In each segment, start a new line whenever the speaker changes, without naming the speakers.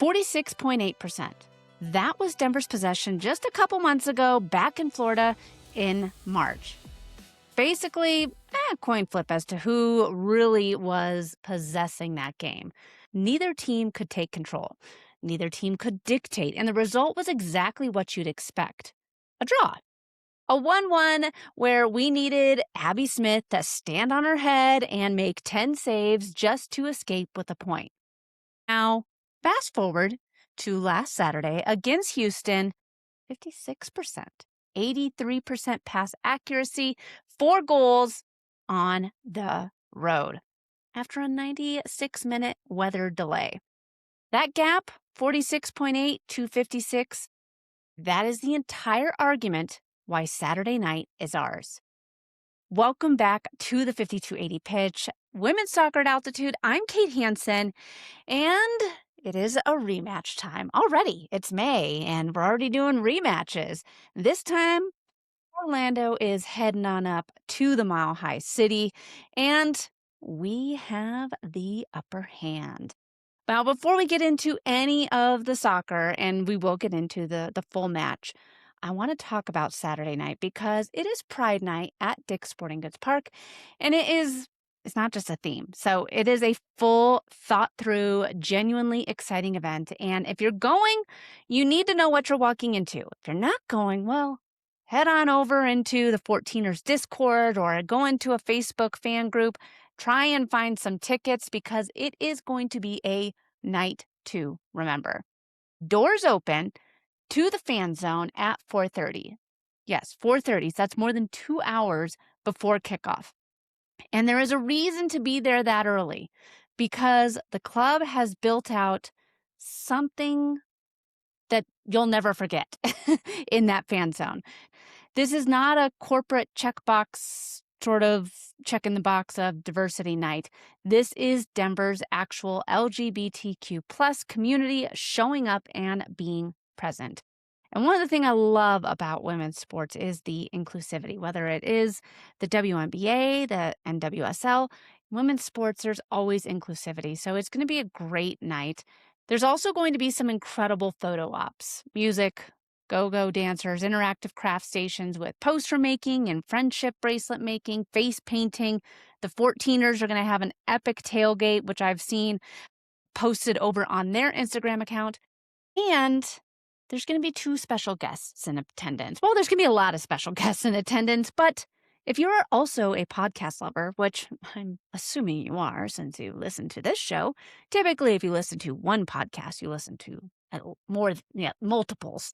46.8%. That was Denver's possession just a couple months ago back in Florida in March. Basically, a coin flip as to who really was possessing that game. Neither team could take control. Neither team could dictate, and the result was exactly what you'd expect. A draw. A 1-1 where we needed Abby Smith to stand on her head and make 10 saves just to escape with a point. Now, fast forward to last Saturday against Houston, 56%, 83% pass accuracy, 4 goals on the road after a 96-minute weather delay. That gap, 46.8 to 56, that is the entire argument why Saturday night is ours. Welcome back to the 5280 pitch. Women's soccer at altitude. I'm Kate Hanson, and it is a rematch time. Already, it's May, and we're already doing rematches. This time, Orlando is heading on up to the Mile High City, and we have the upper hand. Now, before we get into any of the soccer, and we will get into the full match, I want to talk about Saturday night because it is Pride Night at Dick's Sporting Goods Park, and it's not just a theme. So it is a full, thought-through, genuinely exciting event. And if you're going, you need to know what you're walking into. If you're not going, well, head on over into the 14ers Discord or go into a Facebook fan group. Try and find some tickets because it is going to be a night to remember. Doors open to the fan zone at 4:30. Yes, 4:30. So that's more than 2 hours before kickoff. And there is a reason to be there that early because the club has built out something that you'll never forget in that fan zone. This is not a corporate checkbox sort of check in the box of diversity night. This is Denver's actual LGBTQ plus community showing up and being present. And one of the things I love about women's sports is the inclusivity, whether it is the WNBA, the NWSL, women's sports, there's always inclusivity. So it's going to be a great night. There's also going to be some incredible photo ops, music, go-go dancers, interactive craft stations with poster making and friendship bracelet making, face painting. The 14ers are going to have an epic tailgate, which I've seen posted over on their Instagram account. And there's going to be 2 special guests in attendance. Well, there's going to be a lot of special guests in attendance, but if you're also a podcast lover, which I'm assuming you are since you listen to this show, typically if you listen to one podcast, you listen to multiples.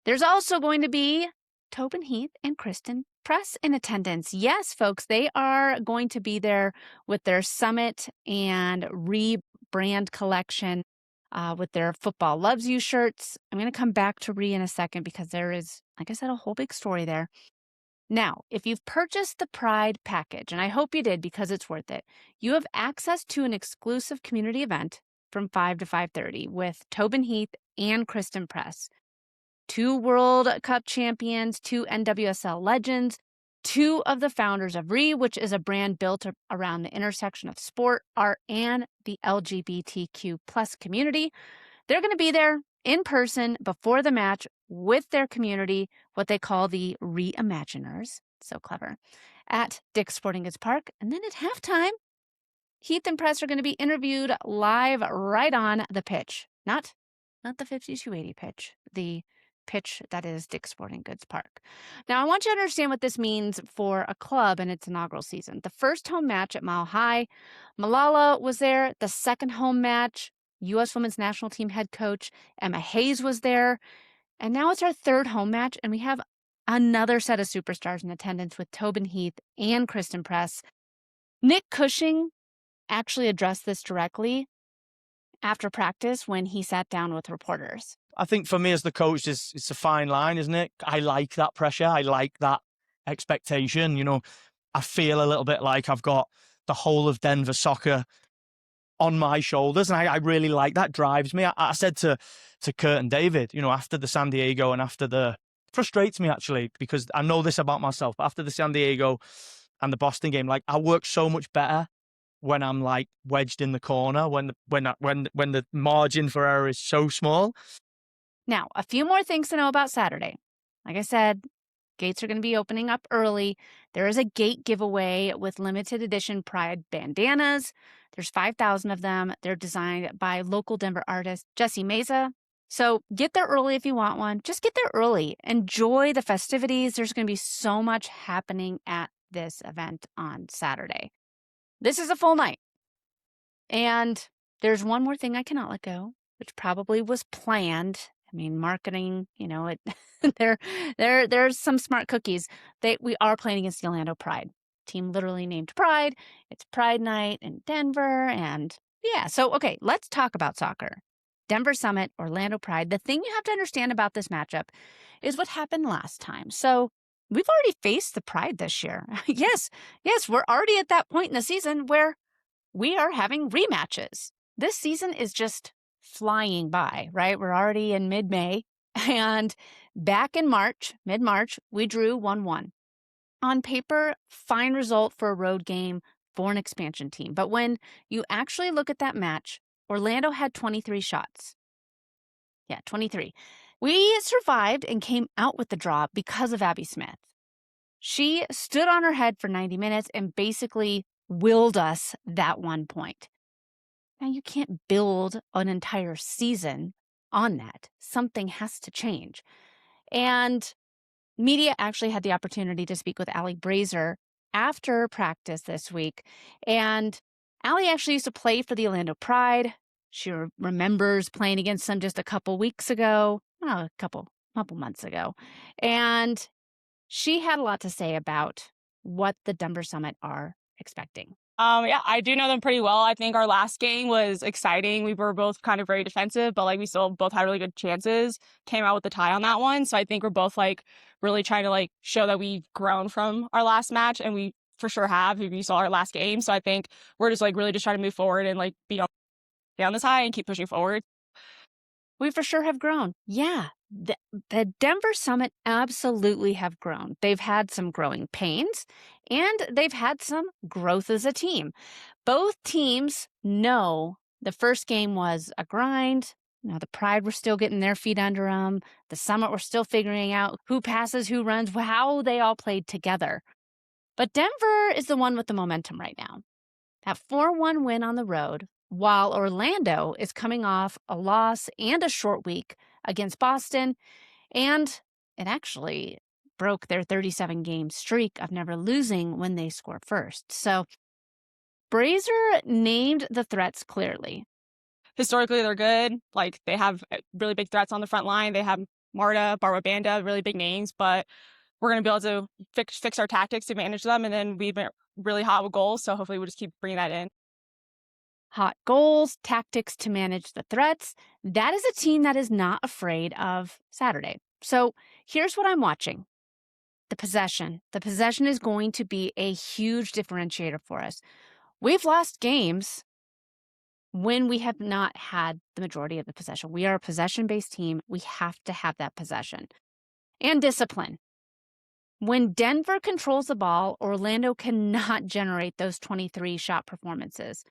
There's also going to be Tobin Heath and Christen Press in attendance. Yes, folks, they are going to be there with their Summit and rebrand collection. With their Football Loves You shirts. I'm going to come back to in a second because there is, like I said, a whole big story there. Now, if you've purchased the Pride package, and I hope you did because it's worth it, you have access to an exclusive community event from 5 to 5:30 with Tobin Heath and Christen Press. 2 World Cup champions, 2 NWSL legends, 2 of the founders of which is a brand built around the intersection of sport, art, and the LGBTQ plus community. They're going to be there in person before the match with their community, what they call the Reimaginers. So clever. At Dick's Sporting Goods Park. And then at halftime, Heath and Press are going to be interviewed live right on the pitch. Not the 5280 pitch, the pitch that is Dick's Sporting Goods Park. Now, I want you to understand what this means for a club in its inaugural season. The first home match at Mile High, Malala was there. The second home match, U.S. Women's National Team head coach Emma Hayes was there. And now it's our third home match, and we have another set of superstars in attendance with Tobin Heath and Christen Press. Nick Cushing actually addressed this directly after practice when he sat down with reporters.
I think for me as the coach, it's a fine line, isn't it? I like that pressure. I like that expectation. You know, I feel a little bit like I've got the whole of Denver soccer on my shoulders, and I really like that. Drives me. I said to Kurt and David, you know, after the San Diego and frustrates me actually because I know this about myself, but after the San Diego and the Boston game, like I worked so much better when I'm like wedged in the corner, when the margin for error is so small.
Now, a few more things to know about Saturday. Like I said, gates are going to be opening up early. There is a gate giveaway with limited edition Pride bandanas. There's 5,000 of them. They're designed by local Denver artist Jesse Meza. So get there early if you want one. Just get there early. Enjoy the festivities. There's going to be so much happening at this event on Saturday. This is a full night. And there's one more thing I cannot let go, which probably was planned. I mean, marketing, there's some smart cookies. We are playing against the Orlando Pride. Team literally named Pride. It's Pride Night in Denver. And yeah, so, okay, let's talk about soccer. Denver Summit, Orlando Pride. The thing you have to understand about this matchup is what happened last time. So we've already faced the Pride this year. Yes, we're already at that point in the season where we are having rematches. This season is just flying by, right? We're already in mid-May, and back in March, mid-March, we drew 1-1. On paper, fine result for a road game for an expansion team. But when you actually look at that match, Orlando had 23 shots. Yeah, 23. We survived and came out with the draw because of Abby Smith. She stood on her head for 90 minutes and basically willed us that 1 point. Now, you can't build an entire season on that. Something has to change. And media actually had the opportunity to speak with Ally Brazier after practice this week. And Ally actually used to play for the Orlando Pride. She remembers playing against them just a couple weeks ago, a couple months ago. And she had a lot to say about what the Denver Summit are expecting.
Yeah, I do know them pretty well. I think our last game was exciting. We were both kind of very defensive, but like we still both had really good chances. Came out with the tie on that one. So I think we're both like really trying to like show that we've grown from our last match, and we for sure have if you saw our last game. So I think we're just like really just trying to move forward and like be on this high and keep pushing forward.
We for sure have grown. Yeah, the Denver Summit absolutely have grown. They've had some growing pains, and they've had some growth as a team. Both teams know the first game was a grind. The Pride were still getting their feet under them. The Summit were still figuring out who passes, who runs, how they all played together. But Denver is the one with the momentum right now. That 4-1 win on the road, while Orlando is coming off a loss and a short week against Boston, and it actually broke their 37-game streak of never losing when they score first. So Brazier named the threats clearly.
Historically, they're good. Like they have really big threats on the front line. They have Marta, Barbra Banda, really big names, but we're going to be able to fix our tactics to manage them. And then we've been really hot with goals. So hopefully we'll just keep bringing that in.
Hot goals, tactics to manage the threats. That is a team that is not afraid of Saturday. So here's what I'm watching. The possession. The possession is going to be a huge differentiator for us. We've lost games when we have not had the majority of the possession. We are a possession-based team. We have to have that possession. And discipline. When Denver controls the ball, Orlando cannot generate those 23 shot performances.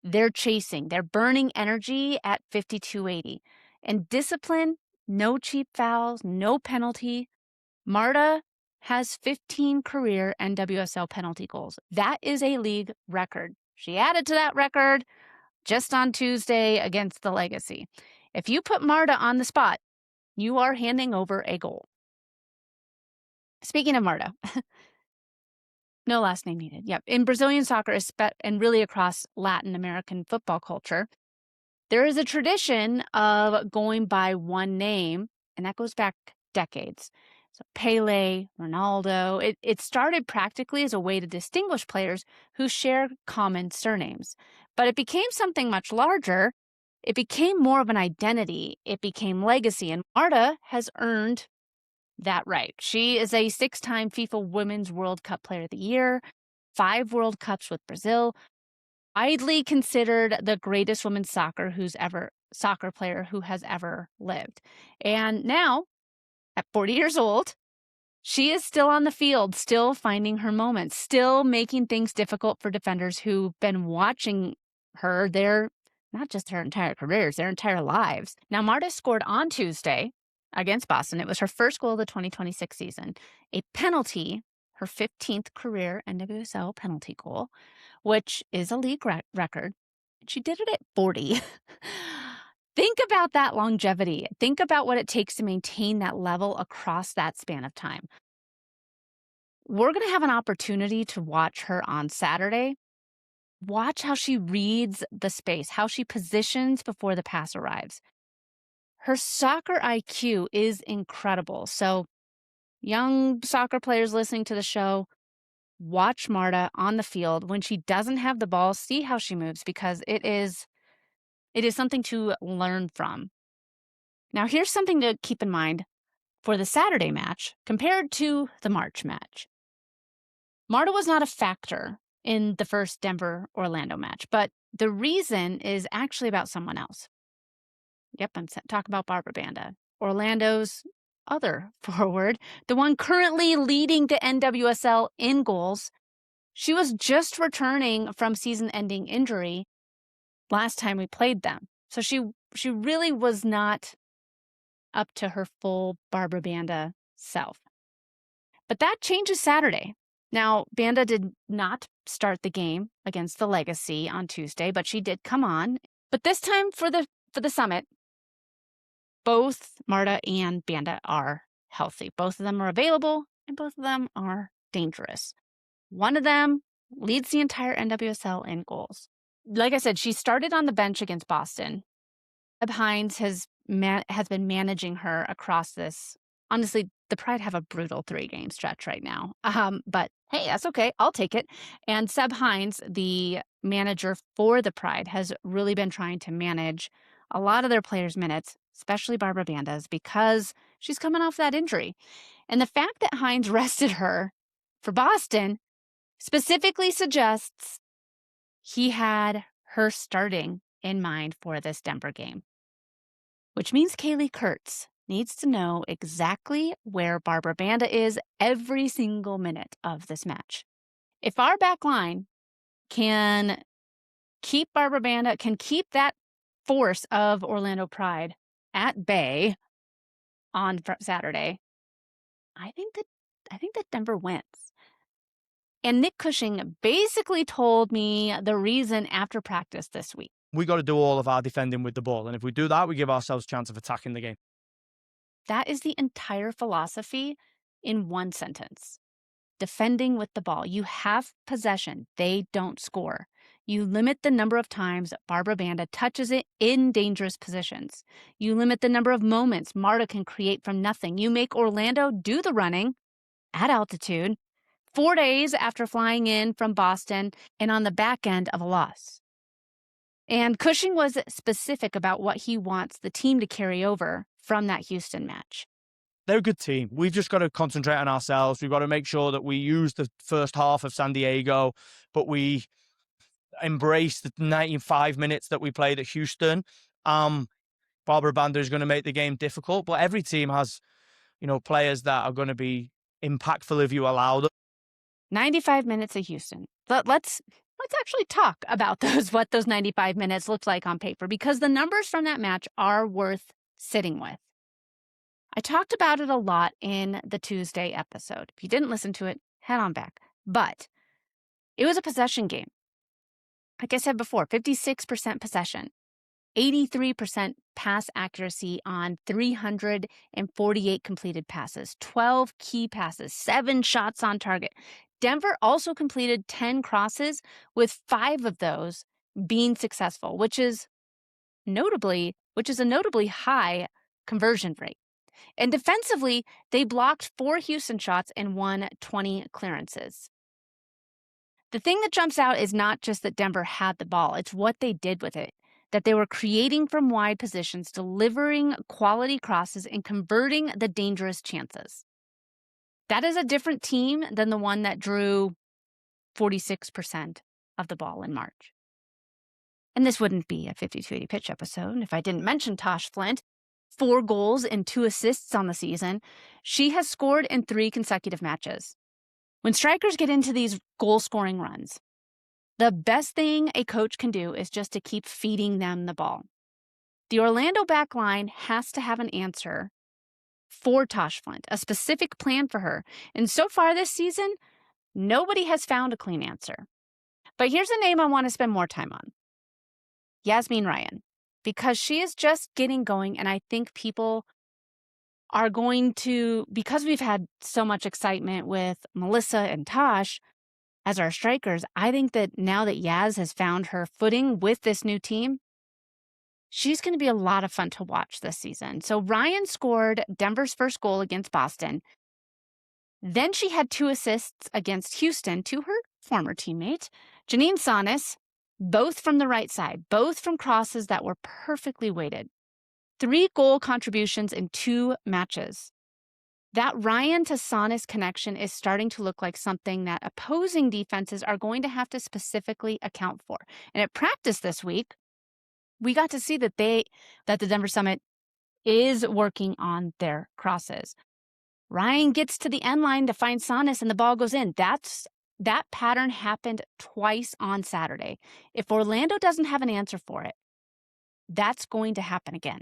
They're chasing. They're burning energy at 52-80. And discipline, no cheap fouls, no penalty. Marta has 15 career NWSL penalty goals. That is a league record. She added to that record just on Tuesday against the Legacy. If you put Marta on the spot, you are handing over a goal. Speaking of Marta, no last name needed. Yep. In Brazilian soccer, and really across Latin American football culture, there is a tradition of going by one name, and that goes back decades. So Pele, Ronaldo, it started practically as a way to distinguish players who share common surnames. But it became something much larger. It became more of an identity. It became legacy. And Marta has earned that right. She is a 6-time FIFA Women's World Cup Player of the Year, 5 World Cups with Brazil, widely considered the greatest women's soccer player who has ever lived. And now, at 40 years old, She is still on the field, still finding her moments, still making things difficult for defenders who've been watching her not just her entire careers, their entire lives. Now, Marta scored on Tuesday against Boston. It was her first goal of the 2026 season, a penalty, her 15th career NWSL penalty goal, which is a league record. She did it at 40. Think about that longevity. Think about what it takes to maintain that level across that span of time. We're going to have an opportunity to watch her on Saturday. Watch how she reads the space, how she positions before the pass arrives. Her soccer IQ is incredible. So, young soccer players listening to the show, watch Marta on the field. When she doesn't have the ball, see how she moves, because it is something to learn from. Now, here's something to keep in mind for the Saturday match compared to the March match. Marta was not a factor in the first Denver-Orlando match, but the reason is actually about someone else. Yep, I'm talking about Barbra Banda, Orlando's other forward, the one currently leading the NWSL in goals. She was just returning from season-ending injury last time we played them. So she really was not up to her full Barbra Banda self. But that changes Saturday. Now, Banda did not start the game against the Legacy on Tuesday, but she did come on. But this time for the summit, both Marta and Banda are healthy. Both of them are available, and both of them are dangerous. One of them leads the entire NWSL in goals. Like I said, she started on the bench against Boston. Seb Hines has been managing her across this. Honestly, the Pride have a brutal 3-game stretch right now. But hey, that's okay. I'll take it. And Seb Hines, the manager for the Pride, has really been trying to manage a lot of their players' minutes, especially Barbra Banda's, because she's coming off that injury. And the fact that Hines rested her for Boston specifically suggests he had her starting in mind for this Denver game, which means Kaylee Kurtz needs to know exactly where Barbra Banda is every single minute of this match. If our back line can keep Barbra Banda, can keep that force of Orlando Pride at bay on Saturday, I think that Denver wins. And Nick Cushing basically told me the reason after practice this week.
We got to do all of our defending with the ball. And if we do that, we give ourselves a chance of attacking the game.
That is the entire philosophy in one sentence. Defending with the ball. You have possession. They don't score. You limit the number of times Barbra Banda touches it in dangerous positions. You limit the number of moments Marta can create from nothing. You make Orlando do the running at altitude 4 days after flying in from Boston and on the back end of a loss. And Cushing was specific about what he wants the team to carry over from that Houston match.
They're a good team. We've just got to concentrate on ourselves. We've got to make sure that we use the first half of San Diego, but we embrace the 95 minutes that we played at Houston. Barbra Banda is going to make the game difficult, but every team has, players that are going to be impactful if you allow them.
95 minutes at Houston. Let's actually talk about what those 95 minutes looked like on paper, because the numbers from that match are worth sitting with. I talked about it a lot in the Tuesday episode. If you didn't listen to it, head on back. But it was a possession game. Like I said before, 56% possession, 83% pass accuracy on 348 completed passes, 12 key passes, 7 shots on target. Denver also completed 10 crosses, with 5 of those being successful, which is a notably high conversion rate. And defensively, they blocked 4 Houston shots and won 20 clearances. The thing that jumps out is not just that Denver had the ball, it's what they did with it. That they were creating from wide positions, delivering quality crosses, and converting the dangerous chances. That is a different team than the one that drew 46% of the ball in March. And this wouldn't be a 5280 pitch episode if I didn't mention Tosh Flint. 4 goals and 2 assists on the season. She has scored in 3 consecutive matches. When strikers get into these goal-scoring runs, the best thing a coach can do is just to keep feeding them the ball. The Orlando back line has to have an answer for Tosh Flint, a specific plan for her. And so far this season, nobody has found a clean answer. But here's a name I want to spend more time on. Yasmin Ryan. Because she is just getting going, and I think people are going to, because we've had so much excitement with Melissa and Tosh as our strikers, I think that now that Yaz has found her footing with this new team, she's going to be a lot of fun to watch this season. So Ryan scored Denver's first goal against Boston. Then she had 2 assists against Houston to her former teammate, Janine Sonis, both from the right side, both from crosses that were perfectly weighted. 3 goal contributions in 2 matches. That Ryan to Sonis connection is starting to look like something that opposing defenses are going to have to specifically account for. And at practice this week, we got to see that the Denver Summit is working on their crosses. Ryan gets to the end line to find Sonis and the ball goes in. That pattern happened twice on Saturday. If Orlando doesn't have an answer for it, that's going to happen again.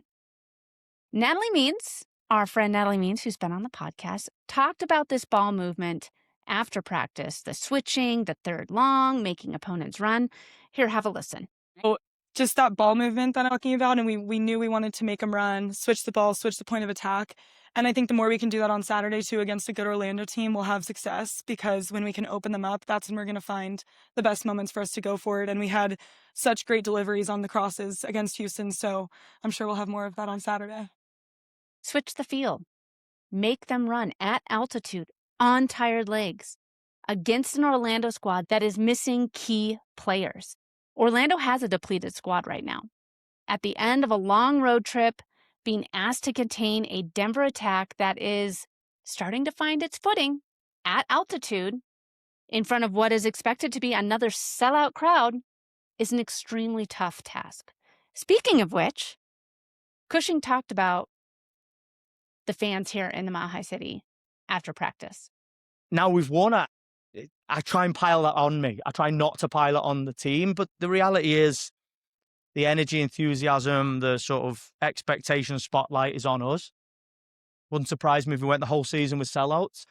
Natalie Means, our friend Natalie Means, who's been on the podcast, talked about this ball movement after practice, the switching, the third long, making opponents run. Here, have a listen.
Just that ball movement that I'm talking about, and we knew we wanted to make them run, switch the ball, switch the point of attack. And I think the more we can do that on Saturday, too, against a good Orlando team, we'll have success, because when we can open them up, that's when we're going to find the best moments for us to go for it. And we had such great deliveries on the crosses against Houston, so I'm sure we'll have more of that on Saturday.
Switch the field. Make them run at altitude, on tired legs, against an Orlando squad that is missing key players. Orlando has a depleted squad right now. At the end of a long road trip, being asked to contain a Denver attack that is starting to find its footing at altitude in front of what is expected to be another sellout crowd is an extremely tough task. Speaking of which, Cushing talked about the fans here in the Mile High City after practice.
Now we've won it. I try and pile that on me. I try not to pile it on the team, but the reality is the energy, enthusiasm, the sort of expectation spotlight is on us. Wouldn't surprise me if we went the whole season with sellouts.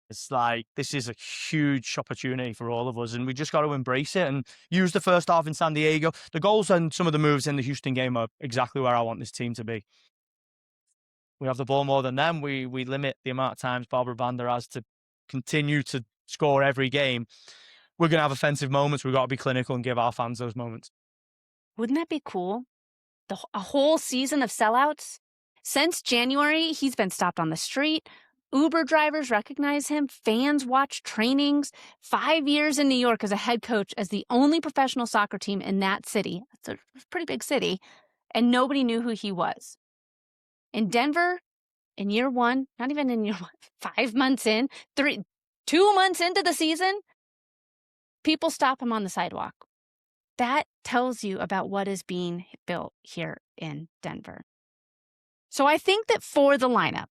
It's like, this is a huge opportunity for all of us, and we just got to embrace it and use the first half in San Diego. The goals and some of the moves in the Houston game are exactly where I want this team to be. We have the ball more than them. We limit the amount of times Barbra Banda has to continue to score every game. We're going to have offensive moments. We've got to be clinical and give our fans those moments.
Wouldn't that be cool? A whole season of sellouts? Since January, he's been stopped on the street. Uber drivers recognize him. Fans watch trainings. 5 years in New York as a head coach as the only professional soccer team in that city. It's a pretty big city. And nobody knew who he was. In Denver, in year 1, not even in year 1, 5 months in, 2 months into the season, people stop him on the sidewalk. That tells you about what is being built here in Denver. So I think that for the lineup,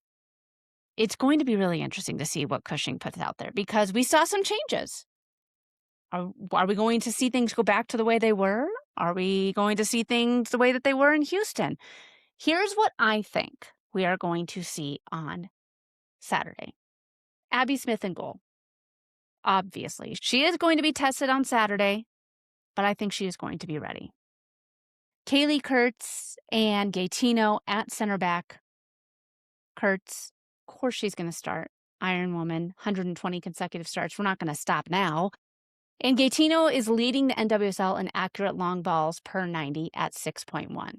it's going to be really interesting to see what Cushing puts out there, because we saw some changes. Are we going to see things go back to the way they were? Are we going to see things the way that they were in Houston? Here's what I think we are going to see on Saturday. Abby Smith in goal. Obviously, she is going to be tested on Saturday, but I think she is going to be ready. Kaylee Kurtz and Gaetino at center back. Kurtz, of course she's going to start. Iron Woman, 120 consecutive starts. We're not going to stop now. And Gaetino is leading the NWSL in accurate long balls per 90 at 6.1.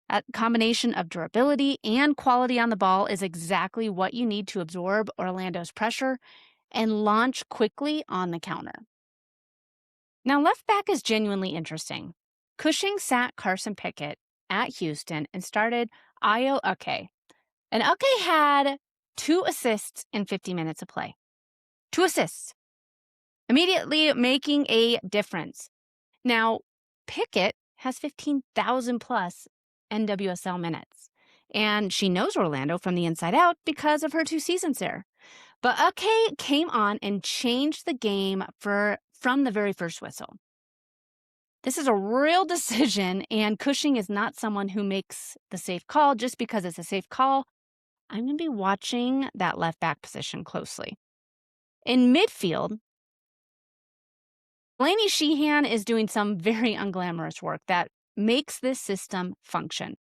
That combination of durability and quality on the ball is exactly what you need to absorb Orlando's pressure and launch quickly on the counter. Now, left back is genuinely interesting. Cushing sat Carson Pickett at Houston and started Ayo Uke. And Uke had 2 assists in 50 minutes of play. 2 assists. Immediately making a difference. Now, Pickett has 15,000 plus NWSL minutes. and she knows Orlando from the inside out because of her 2 seasons there. But Ake came on and changed the game from the very first whistle. This is a real decision, and Cushing is not someone who makes the safe call just because it's a safe call. I'm going to be watching that left back position closely. In midfield, Blaney Sheehan is doing some very unglamorous work that makes this system function.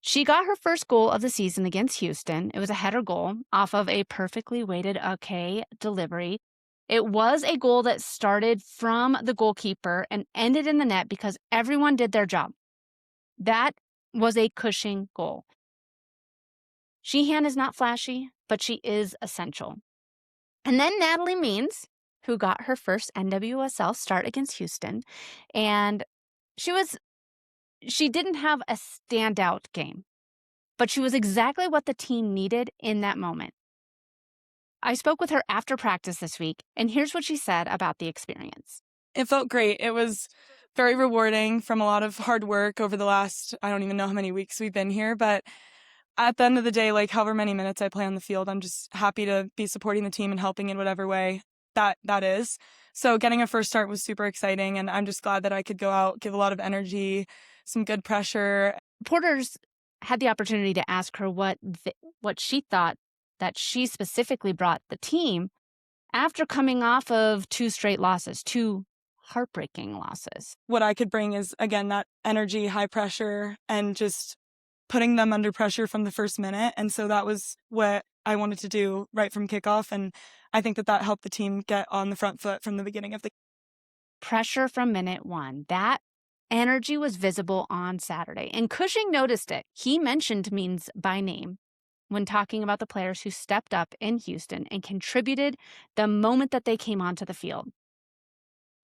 She got her first goal of the season against Houston. It was a header goal off of a perfectly weighted Ake delivery. It was a goal that started from the goalkeeper and ended in the net because everyone did their job. That was a Cushing goal. Sheehan is not flashy, but she is essential. And then Natalie Means, who got her first NWSL start against Houston, and she didn't have a standout game, but she was exactly what the team needed in that moment. I spoke with her after practice this week, and here's what she said about the experience.
It felt great. It was very rewarding from a lot of hard work over the last, I don't even know how many weeks we've been here, but at the end of the day, like however many minutes I play on the field, I'm just happy to be supporting the team and helping in whatever way that is. So getting a first start was super exciting, and I'm just glad that I could go out, give a lot of energy, some good pressure.
Reporters had the opportunity to ask her what she thought that she specifically brought the team after coming off of 2 straight losses, 2 heartbreaking losses.
What I could bring is, again, that energy, high pressure, and just putting them under pressure from the first minute. And so that was what I wanted to do right from kickoff. And I think that helped the team get on the front foot from the beginning of the
pressure from minute 1. That energy was visible on Saturday, and Cushing noticed it. He mentioned Means by name when talking about the players who stepped up in Houston and contributed the moment that they came onto the field.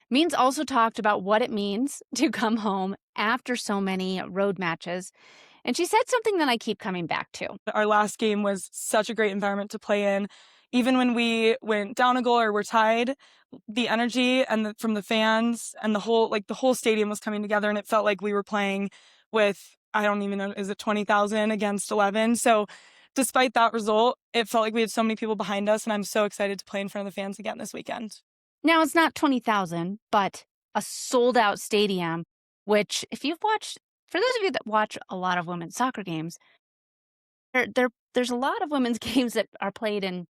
Means also talked about what it means to come home after so many road matches, and she said something that I keep coming back to.
Our last game was such a great environment to play in. Even when we went down a goal or were tied, the energy and from the fans and the whole stadium was coming together, and it felt like we were playing with, I don't even know, is it 20,000 against 11? So despite that result, it felt like we had so many people behind us, and I'm so excited to play in front of the fans again this weekend.
Now, it's not 20,000, but a sold-out stadium, which if you've watched, for those of you that watch a lot of women's soccer games, there's a lot of women's games that are played in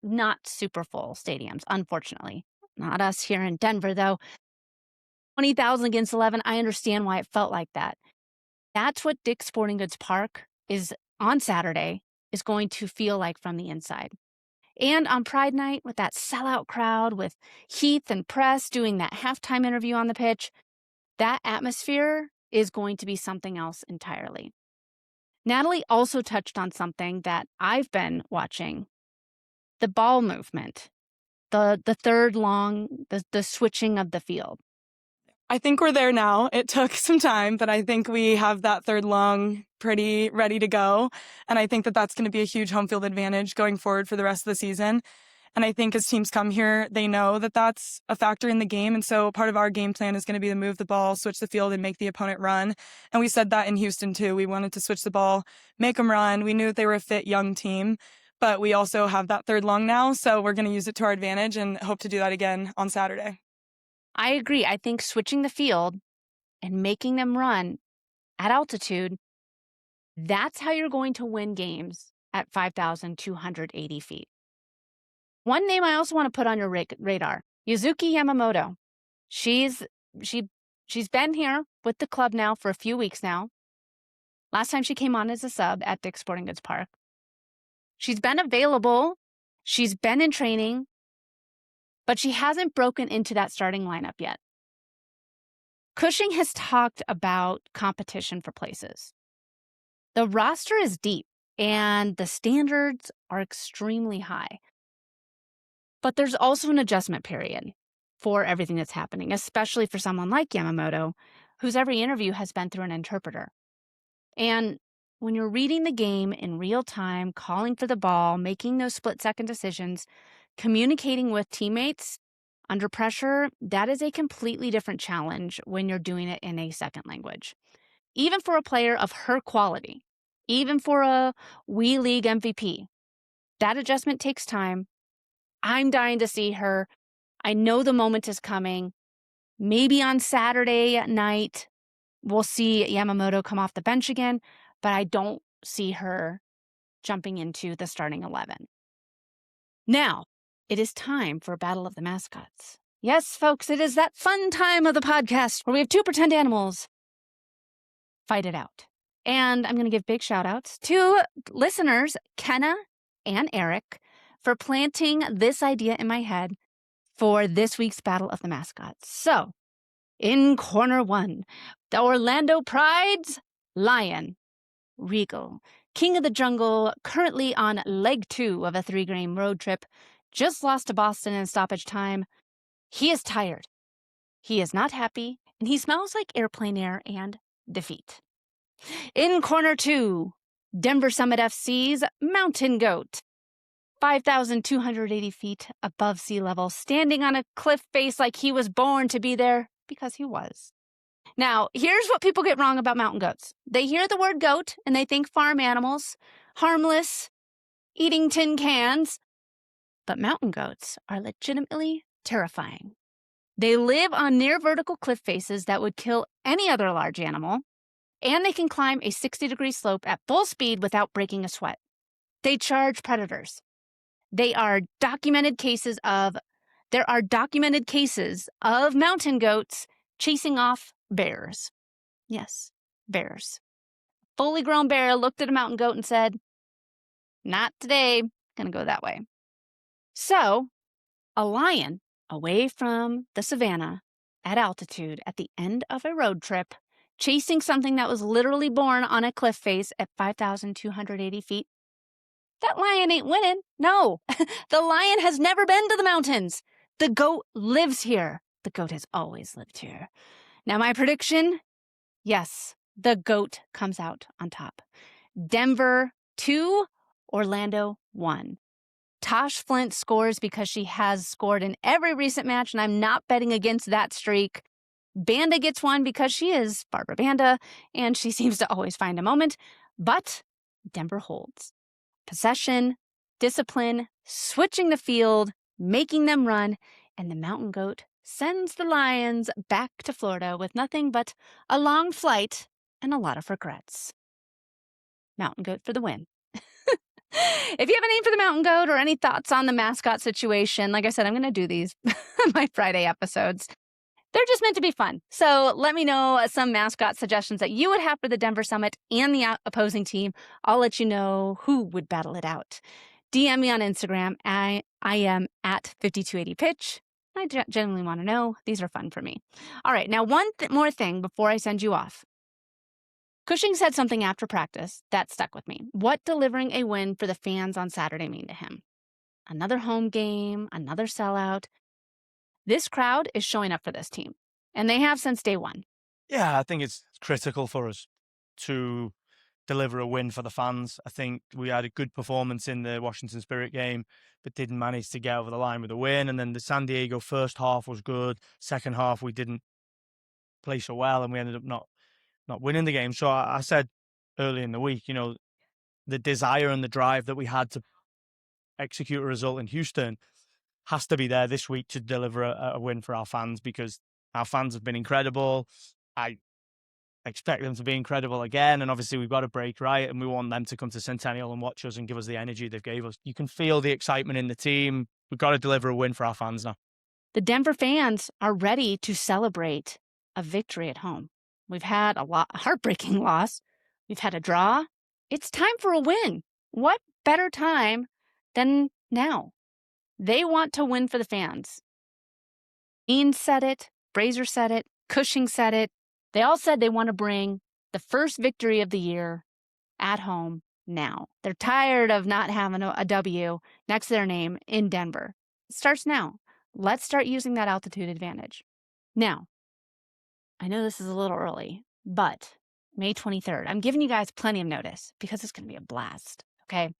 not super full stadiums, unfortunately. Not us here in Denver, though. 20,000 against 11, I understand why it felt like that. That's what Dick's Sporting Goods Park is on Saturday is going to feel like from the inside. And on Pride Night, with that sellout crowd, with Heath and Press doing that halftime interview on the pitch, that atmosphere is going to be something else entirely. Natalie also touched on something that I've been watching, the ball movement, the third long, the switching of the field.
I think we're there now. It took some time, but I think we have that third long pretty ready to go. And I think that that's going to be a huge home field advantage going forward for the rest of the season. And I think as teams come here, they know that that's a factor in the game. And so part of our game plan is going to be to move the ball, switch the field, and make the opponent run. And we said that in Houston, too. We wanted to switch the ball, make them run. We knew that they were a fit young team, but we also have that third long now. So we're going to use it to our advantage and hope to do that again on Saturday.
I agree. I think switching the field and making them run at altitude, that's how you're going to win games at 5,280 feet. One name I also want to put on your radar, Yuzuki Yamamoto. She's been here with the club now for a few weeks now. Last time she came on as a sub at Dick's Sporting Goods Park. She's been available. She's been in training, but she hasn't broken into that starting lineup yet. Cushing has talked about competition for places. The roster is deep, and the standards are extremely high. But there's also an adjustment period for everything that's happening, especially for someone like Yamamoto, whose every interview has been through an interpreter. And when you're reading the game in real time, calling for the ball, making those split-second decisions, communicating with teammates under pressure, that is a completely different challenge when you're doing it in a second language. Even for a player of her quality, even for a Wii League MVP. That adjustment takes time. I'm dying to see her. I know the moment is coming. Maybe on Saturday night, we'll see Yamamoto come off the bench again, but I don't see her jumping into the starting 11. Now, it is time for a Battle of the Mascots. Yes, folks, it is that fun time of the podcast where we have two pretend animals fight it out. And I'm going to give big shout outs to listeners, Kenna and Eric, for planting this idea in my head for this week's Battle of the Mascots. So, in corner 1, the Orlando Pride's Lion, Regal, king of the jungle, currently on leg 2 of a 3-game road trip, just lost to Boston in stoppage time. He is tired. He is not happy, and he smells like airplane air and defeat. In corner 2, Denver Summit FC's Mountain Goat, 5,280 feet above sea level, standing on a cliff face like he was born to be there, because he was. Now, here's what people get wrong about mountain goats. They hear the word goat and they think farm animals, harmless, eating tin cans. But mountain goats are legitimately terrifying. They live on near vertical cliff faces that would kill any other large animal, and they can climb a 60-degree slope at full speed without breaking a sweat. They charge predators. There are documented cases of mountain goats chasing off bears. Yes, bears. Fully grown bear looked at a mountain goat and said, "Not today, gonna go that way." So, a lion away from the savannah at altitude at the end of a road trip, chasing something that was literally born on a cliff face at 5,280 feet. That lion ain't winning. No, the lion has never been to the mountains. The goat lives here. The goat has always lived here. Now, my prediction, yes, the goat comes out on top. Denver 2, Orlando 1. Tosh Flint scores because she has scored in every recent match, and I'm not betting against that streak. Banda gets 1 because she is Barbra Banda, and she seems to always find a moment. But Denver holds. Possession, discipline, switching the field, making them run, and the mountain goat sends the Lions back to Florida with nothing but a long flight and a lot of regrets. Mountain goat for the win. If you have a name for the mountain goat or any thoughts on the mascot situation, like I said, I'm going to do these my Friday episodes. They're just meant to be fun. So let me know some mascot suggestions that you would have for the Denver Summit and the opposing team. I'll let you know who would battle it out. DM me on Instagram. I am at 5280pitch. I genuinely want to know. These are fun for me. All right, now one more thing before I send you off. Cushing said something after practice that stuck with me. What delivering a win for the fans on Saturday mean to him? Another home game, another sellout. This crowd is showing up for this team, and they have since day one.
Yeah, I think it's critical for us to deliver a win for the fans. I think we had a good performance in the Washington Spirit game, but didn't manage to get over the line with a win. And then the San Diego first half was good. Second half, we didn't play so well, and we ended up not winning the game. So I said early in the week, the desire and the drive that we had to execute a result in Houston has to be there this week to deliver a win for our fans, because our fans have been incredible. I expect them to be incredible again, and obviously we've got to break right, and we want them to come to Centennial and watch us and give us the energy they've gave us. You can feel the excitement in the team. We've got to deliver a win for our fans now.
The Denver fans are ready to celebrate a victory at home. We've had a heartbreaking loss. We've had a draw. It's time for a win. What better time than now? They want to win for the fans. Means said it. Brazier said it. Cushing said it. They all said they want to bring the first victory of the year at home now. They're tired of not having a W next to their name in Denver. It starts now. Let's start using that altitude advantage. Now, I know this is a little early, but May 23rd, I'm giving you guys plenty of notice because it's going to be a blast, okay?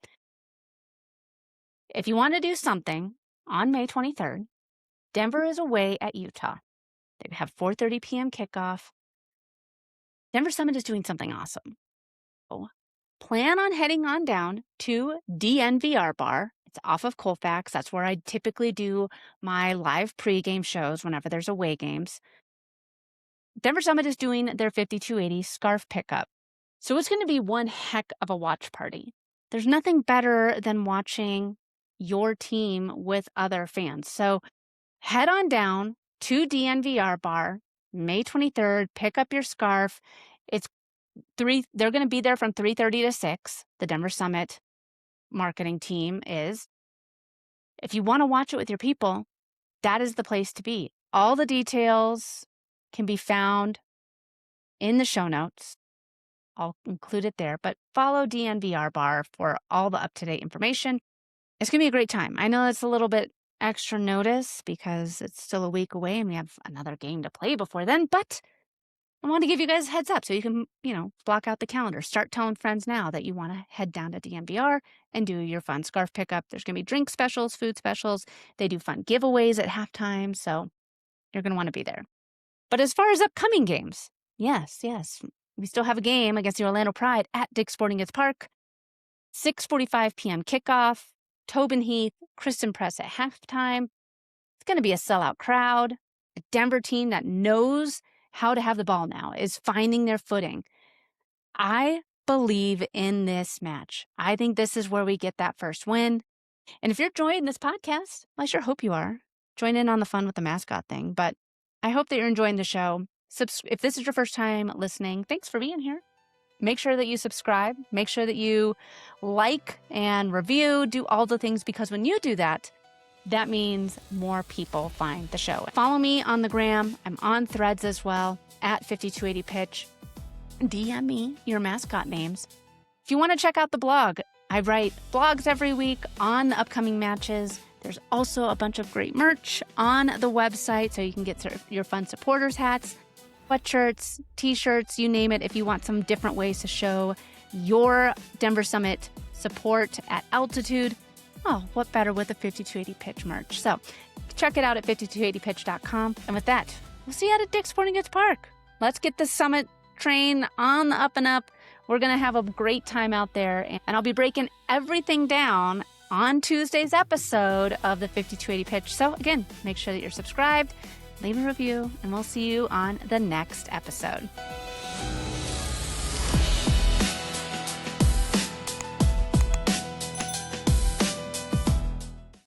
If you want to do something on May 23rd, Denver is away at Utah. They have 4:30 p.m. kickoff. Denver Summit is doing something awesome. plan on heading on down to DNVR Bar. It's off of Colfax. That's where I typically do my live pregame shows whenever there's away games. Denver Summit is doing their 5280 scarf pickup. So it's going to be one heck of a watch party. There's nothing better than watching your team with other fans. So head on down to DNVR Bar, May 23rd, pick up your scarf. They're going to be there from 3:30 to 6. The Denver Summit marketing team is. If you want to watch it with your people, that is the place to be. All the details can be found in the show notes. I'll include it there, but follow DNVR Bar for all the up-to-date information. It's going to be a great time. I know it's a little bit extra notice because it's still a week away and we have another game to play before then, but I want to give you guys a heads up so you can, block out the calendar. Start telling friends now that you want to head down to DNVR and do your fun scarf pickup. There's going to be drink specials, food specials. They do fun giveaways at halftime, so you're going to want to be there. But as far as upcoming games, yes, we still have a game against the Orlando Pride at Dick's Sporting Goods Park. 6:45 p.m. kickoff. Tobin Heath Christen Press at halftime. It's going to be a sellout crowd. A Denver team that knows how to have the ball now, is finding their footing. I believe in this match. I think this is where we get that first win. And if you're enjoying this podcast, I sure hope you are. Join in on the fun with the mascot thing. But I hope that you're enjoying the show. If this is your first time listening, thanks for being here. Make sure that you subscribe. Make sure that you like and review. Do all the things, because when you do that, that means more people find the show. Follow me on the gram. I'm on Threads as well, at 5280pitch. DM me your mascot names. If you want to check out the blog, I write blogs every week on the upcoming matches. There's also a bunch of great merch on the website, so you can get your fun supporters hats, sweatshirts, t-shirts, you name it, if you want some different ways to show your Denver Summit support at altitude. Oh, what better with the 5280 Pitch merch? So check it out at 5280pitch.com. And with that, we'll see you at Dick's Sporting Goods Park. Let's get the Summit train on the up and up. We're going to have a great time out there. And I'll be breaking everything down on Tuesday's episode of the 5280 Pitch. So again, make sure that you're subscribed, leave a review, and we'll see you on the next episode.